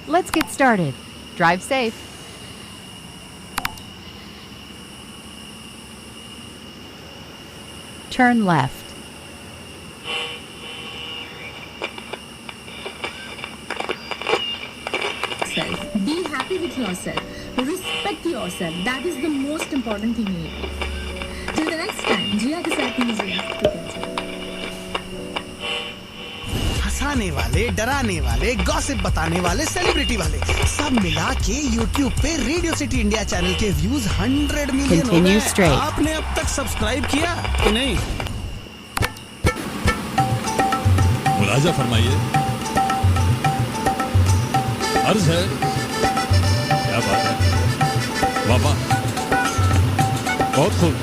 Let's get started. Drive safe. Turn left. Be happy with yourself. Respect yourself. That is the most important thing in life. Till the next time, जिया के साथ नहीं जिया. हंसाने वाले, डराने वाले, gossip बताने वाले, सेलिब्रिटी वाले, सब मिला के YouTube पे रेडियो सिटी इंडिया चैनल के व्यूज 100 मिलियन हो Continue गए. straight. आपने अब तक सब्सक्राइब किया कि नहीं? मुलाजा फरमाइए. अर्ज है. क्या बात है. वाह वाह. बहुत खूब.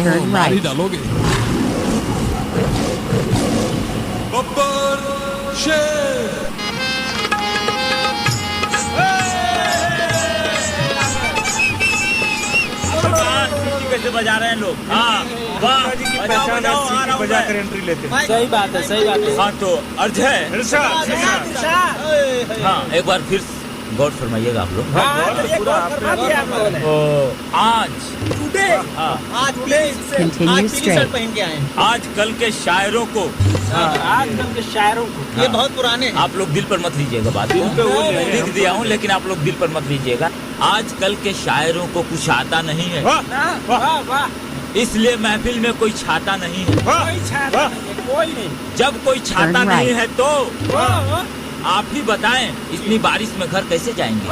Turn मारी right. डालोगे. बब्बर शेर. कैसे बजा रहे हैं लोग. हाँ वाह. बजा कर एंट्री लेते हैं. सही बात है, सही बात है. हाँ तो अर्ज है. हाँ एक बार फिर गौर फरमाइएगा आप लोग. आज Continue straight. आज कल के शायरों को ये बहुत पुराने. आप लोग दिल पर मत लीजिएगा बात को. लिख दिया हूँ लेकिन आप लोग दिल पर मत लीजिएगा. आज कल के शायरों को कुछ आता नहीं है, इसलिए महफिल में कोई छाता नहीं है. जब कोई छाता Turn नहीं right. है तो आप ही बताएं इतनी बारिश में घर कैसे जाएंगे.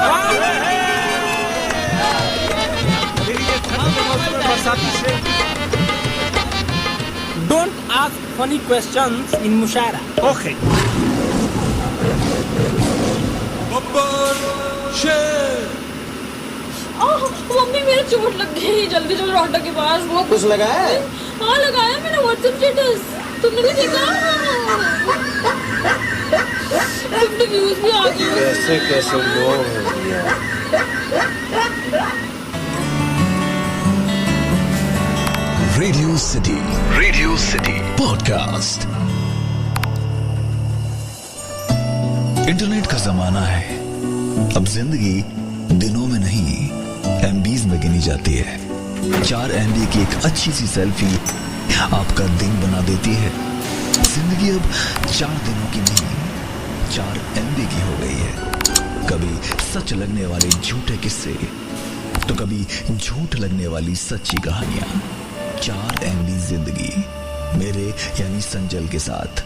Don't ask funny questions in mushaira. Okay. बब्बर शेर. मम्मी मेरे चोट लग गई. जल्दी चलो डॉक्टर के पास. बहुत कुछ लगा है? हाँ लगाया मैंने. व्हाट्सएप स्टेटस तुमने भी देखा. व्यूज भी आ गए. कैसे कैसे लोग हैं. Radio city podcast. इंटरनेट का जमाना है. अब जिंदगी दिनों में नहीं एमबीज में गिनी जाती है. 4 MB की एक अच्छी सी सेल्फी आपका दिन बना देती है. जिंदगी अब 4 दिनों की नहीं 4 MB की हो गई है. कभी सच लगने वाले झूठे किस्से तो कभी झूठ लगने वाली सच्ची कहानियां. 4 MB जिंदगी मेरे यानी संजल के साथ.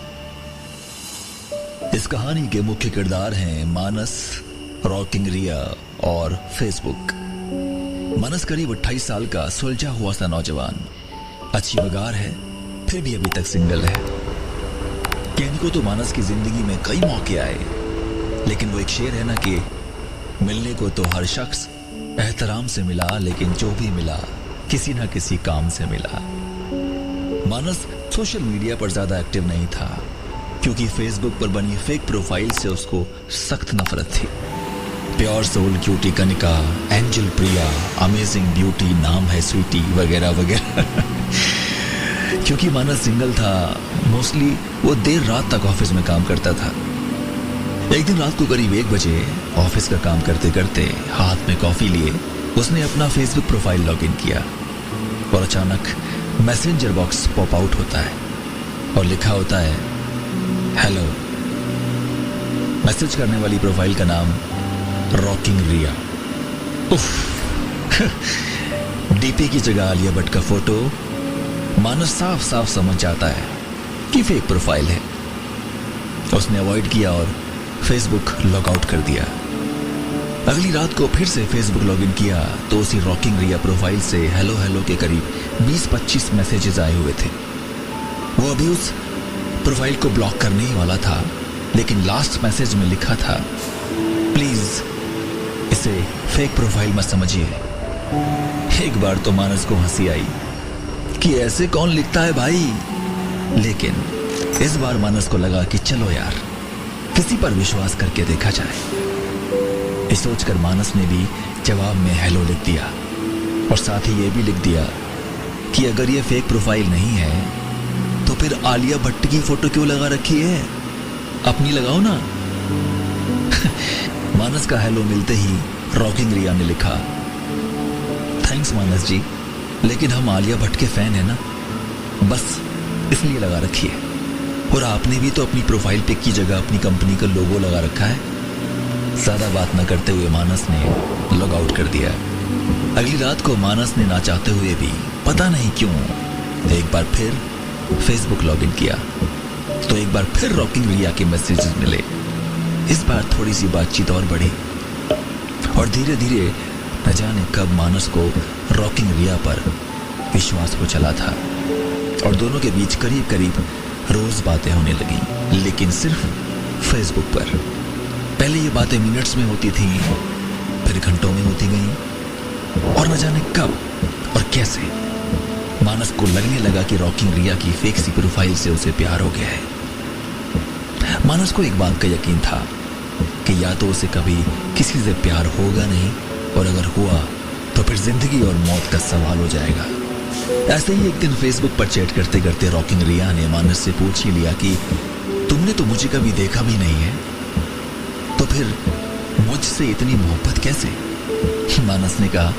इस कहानी के मुख्य किरदार हैं मानस, रॉकिंग रिया और फेसबुक. मानस करीब 28 साल का सुलझा हुआ सा नौजवान. अच्छी बगार है फिर भी अभी तक सिंगल है. कहने को तो मानस की जिंदगी में कई मौके आए, लेकिन वो एक शेर है ना कि मिलने को तो हर शख्स एहतराम से मिला, लेकिन जो भी मिला किसी ना किसी काम से मिला. मानस सोशल मीडिया पर ज्यादा एक्टिव नहीं था क्योंकि फेसबुक पर बनी फेक प्रोफाइल से उसको सख्त नफरत थी. Pure soul cutie Kanika, angel Priya, amazing beauty, नाम है स्वीटी वगैरह वगैरह. क्योंकि मानस सिंगल था, मोस्टली वो देर रात तक ऑफिस में काम करता था. एक दिन रात को करीब 1 बजे ऑफिस का काम करते करते हाथ में कॉफी लिए उसने अपना फेसबुक प्रोफाइल लॉगिन किया और अचानक मैसेंजर बॉक्स पॉप आउट होता है और लिखा होता है हेलो. मैसेज करने वाली प्रोफाइल का नाम रॉकिंग रिया. डीपी की जगह आलिया भट्ट का फोटो. मानस साफ साफ समझ जाता है कि फेक प्रोफाइल है. उसने अवॉइड किया और फेसबुक लॉग आउट कर दिया. अगली रात को फिर से फेसबुक लॉगिन किया तो उसी रॉकिंग रिया प्रोफाइल से हेलो हेलो के करीब 20-25 मैसेजेस आए हुए थे. वो अभी उस प्रोफाइल को ब्लॉक करने ही वाला था, लेकिन लास्ट मैसेज में लिखा था प्लीज इसे फेक प्रोफाइल मत समझिए. एक बार तो मानस को हंसी आई कि ऐसे कौन लिखता है भाई, लेकिन इस बार मानस को लगा कि चलो यार किसी पर विश्वास करके देखा जाए. ये सोचकर मानस ने भी जवाब में हेलो लिख दिया और साथ ही ये भी लिख दिया कि अगर ये फेक प्रोफाइल नहीं है फिर आलिया भट्ट की फोटो क्यों लगा रखी है? अपनी लगाओ ना। मानस का हेलो मिलते ही रॉकिंग रिया ने लिखा, थैंक्स मानस जी, लेकिन हम आलिया भट्ट के फैन है ना, बस इसलिए लगा रखी है। और आपने भी तो अपनी प्रोफाइल पिक की जगह अपनी कंपनी का लोगो लगा रखा है। ज्यादा बात न करते हुए मानस ने लॉग आउट कर दिया। अगली रात को मानस ने ना चाहते हुए भी पता नहीं क्यों एक बार फिर फेसबुक लॉगिन किया, तो एक बार फिर रॉकिंग रिया के मैसेजेस मिले। इस बार थोड़ी सी बातचीत और बढ़ी और धीरे धीरे न जाने कब मानस को रॉकिंग रिया पर विश्वास हो चला था और दोनों के बीच करीब करीब रोज बातें होने लगी, लेकिन सिर्फ फेसबुक पर। पहले ये बातें मिनट्स में होती थी, फिर घंटों में होती गई और न जाने कब और कैसे मानस को लगने लगा कि रॉकिंग रिया की फेक सी प्रोफाइल से उसे प्यार हो गया है। मानस को एक बात का यकीन था कि या तो उसे कभी किसी से प्यार होगा नहीं, और अगर हुआ तो फिर जिंदगी और मौत का सवाल हो जाएगा। ऐसे ही एक दिन फेसबुक पर चैट करते करते रॉकिंग रिया ने मानस से पूछ ही लिया कि तुमने तो मुझे कभी देखा भी नहीं है, तो फिर मुझसे इतनी मोहब्बत कैसे? मानस ने कहा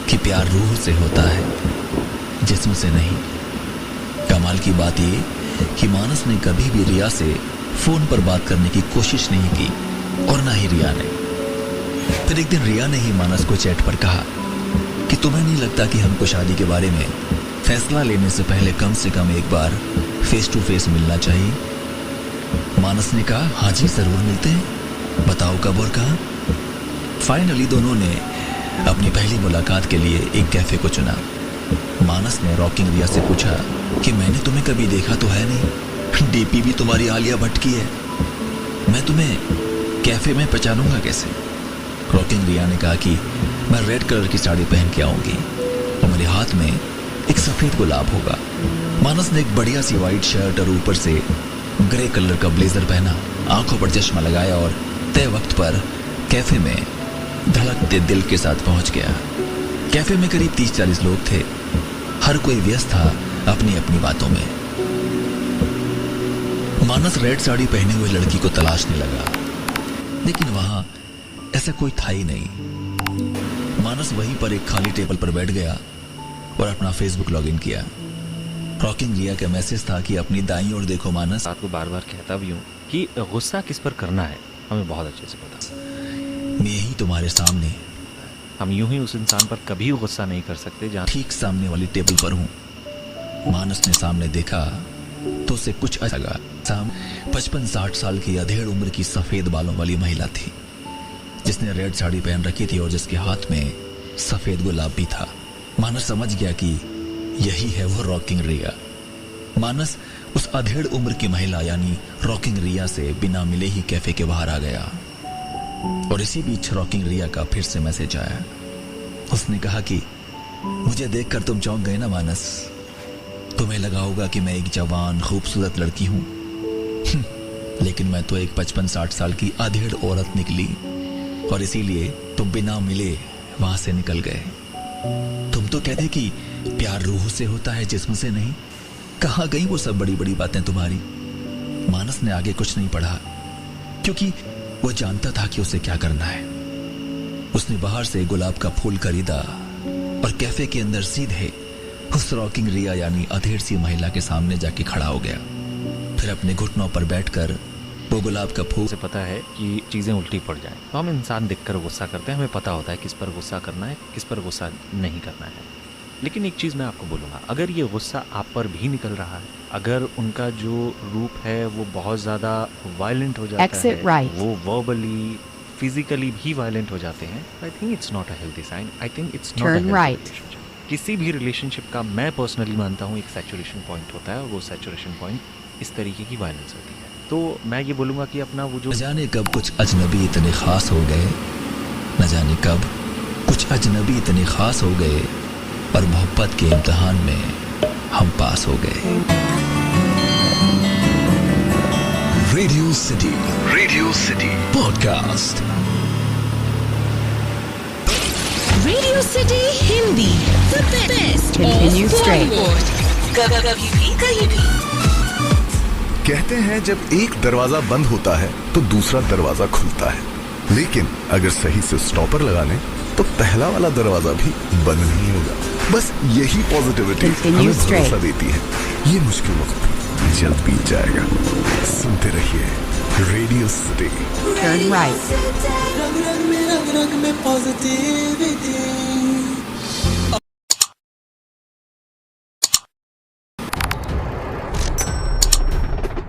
कि प्यार रूह से होता है, जिस्म से नहीं। कमाल की बात ये कि मानस ने कभी भी रिया से फोन पर बात करने की कोशिश नहीं की और ना ही रिया ने। फिर एक दिन रिया ने ही मानस को चैट पर कहा कि तुम्हें नहीं लगता कि हमको शादी के बारे में फैसला लेने से पहले कम से कम एक बार फेस टू फेस मिलना चाहिए? मानस ने कहा, हाँ जी जरूर मिलते हैं, बताओ कब और कहाँ। फाइनली दोनों ने अपनी पहली मुलाकात के लिए एक कैफे को चुना। मानस ने रॉकिंग रिया से पूछा कि मैंने तुम्हें कभी देखा तो है नहीं, डीपी भी तुम्हारी आलिया भट्ट की है, मैं तुम्हें कैफे में पहचानूंगा कैसे? रॉकिंग रिया ने कहा कि मैं रेड कलर की साड़ी पहन के आऊंगी और मेरे हाथ में एक सफेद गुलाब होगा। मानस ने एक बढ़िया सी व्हाइट शर्ट और ऊपर से ग्रे कलर का ब्लेजर पहना, आंखों पर चश्मा लगाया और तय वक्त पर कैफे में धड़कते दिल के साथ पहुंच गया। कैफे में करीब 30-40 लोग थे, हर कोई व्यस्त था अपनी अपनी बातों में। मानस रेड साड़ी पहने हुए लड़की को तलाशने लगा, लेकिन वहां ऐसा कोई था ही नहीं। मानस वहीं पर एक खाली टेबल पर बैठ गया और अपना फेसबुक लॉगिन किया। रॉकिंग रिया का मैसेज था कि अपनी दाईं ओर देखो मानस। आपको बार बार कहता भी हूँ कि गुस्सा किस पर करना है हमें बहुत अच्छे से पता। मैं यही तुम्हारे सामने, हम यूं ही उस इंसान पर कभी गुस्सा नहीं कर सकते जहाँ ठीक सामने वाली टेबल पर हूँ। मानस ने सामने देखा तो उसे कुछ अच्छा लगा। 55-60 साल की अधेड़ उम्र की सफेद बालों वाली महिला थी, जिसने रेड साड़ी पहन रखी थी और जिसके हाथ में सफेद गुलाब भी था। मानस समझ गया कि यही है वो रॉकिंग रिया। मानस उस अधेड़ उम्र की महिला यानी रॉकिंग रिया से बिना मिले ही कैफे के बाहर आ गया और इसी बीच रॉकिंग रिया का फिर से मैसेज आया। उसने कहा कि मुझे देखकर तुम चौंक गए ना मानस, तुम्हें लगा होगा कि मैं एक जवान खूबसूरत लड़की हूं, लेकिन मैं तो एक 55-60 साल की अधेड़ औरत निकली और इसीलिए तुम बिना मिले वहां से निकल गए। तुम तो कहते कि प्यार रूह से होता है, जिस्म से नहीं। कहाँ गई वो सब बड़ी बड़ी बातें तुम्हारी? मानस ने आगे कुछ नहीं पढ़ा क्योंकि वो जानता था कि उसे क्या करना है। उसने बाहर से गुलाब का फूल खरीदा और कैफे के अंदर सीधे उस रॉकिंग रिया यानी अधेड़ सी महिला के सामने जाके खड़ा हो गया। फिर अपने घुटनों पर बैठकर वो गुलाब का फूल से पता है कि चीज़ें उल्टी पड़ जाएं, तो हम इंसान देखकर गुस्सा करते हैं। हमें पता होता है किस पर गुस्सा करना है, किस पर गुस्सा नहीं करना है। लेकिन एक चीज़ मैं आपको बोलूँगा, अगर ये गुस्सा आप पर भी निकल रहा है, अगर उनका जो रूप है वो बहुत ज़्यादा वायलेंट हो जाता है, right. वो वर्बली फिजिकली भी वायलेंट हो जाते हैं, I think it's not a healthy sign. I think it's not a healthy relationship. किसी भी रिलेशनशिप का मैं पर्सनली मानता हूँ एक सैचुरेशन पॉइंट होता है और वो सैचुरेशन पॉइंट इस तरीके की वायलेंस होती है। तो मैं ये बोलूँगा कि अपना वो जो न जाने कब कुछ अजनबी इतने खास हो गए, न जाने कब कुछ अजनबी इतने खास हो गए और मोहब्बत के इम्तिहान में हम पास हो गए। Radio city podcast. Radio city Hindi, the best Continue of straight. Bollywood. कभी भी कहीं भी। कहते हैं जब एक दरवाजा बंद होता है तो दूसरा दरवाजा खुलता है, लेकिन अगर सही से स्टॉपर लगा लें तो पहला वाला दरवाजा भी बंद नहीं होगा। बस यही पॉजिटिविटी हमें भरोसा देती है ये मुश्किल वक्त जल्द बीत जाएगा। सुनते रहिए रेडियो सिटी। Turn right. रंग रंग में पॉजिटिविटी।